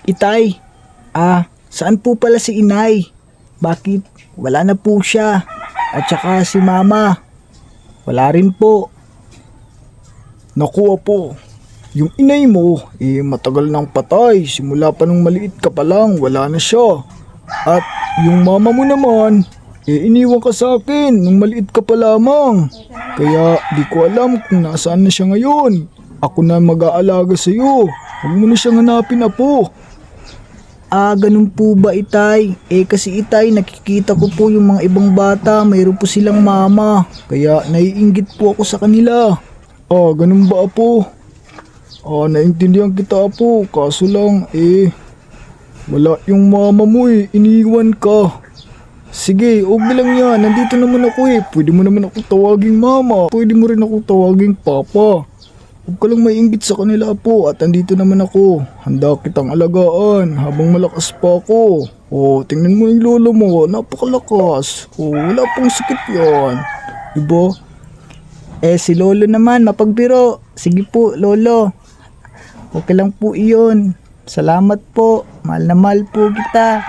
Itay, saan po pala si inay? Bakit wala na po siya? At saka si mama, wala rin po. Naku apo, yung inay mo, matagal nang patay. Simula pa nung maliit ka pa lang, wala na siya. At yung mama mo naman, iniwan ka sa akin nung maliit ka pa lamang. Kaya di ko alam kung nasaan na siya ngayon. Ako na mag-aalaga sa'yo. Huwag mo na siyang hanapin, apo. Ganun po ba itay? Kasi itay, nakikita ko po yung mga ibang bata, mayroon po silang mama. Kaya naiinggit po ako sa kanila. Ganun ba apo? Naintindihan kita apo. Kaso lang, wala yung mama mo iniwan ka. Sige, okay lang yan. Nandito naman ako Pwede mo naman ako tawaging mama. Pwede mo rin ako tawaging papa. Huwag ka lang maiinggit sa kanila po. At andito naman ako. Handa kitang alagaan habang malakas pa ako. Tingnan mo yung lolo mo. Napakalakas. Wala pang sakit yan. Diba? Si lolo naman, mapagbiro. Sige po, lolo. Okay lang po iyon. Salamat po. Mahal na mahal po kita.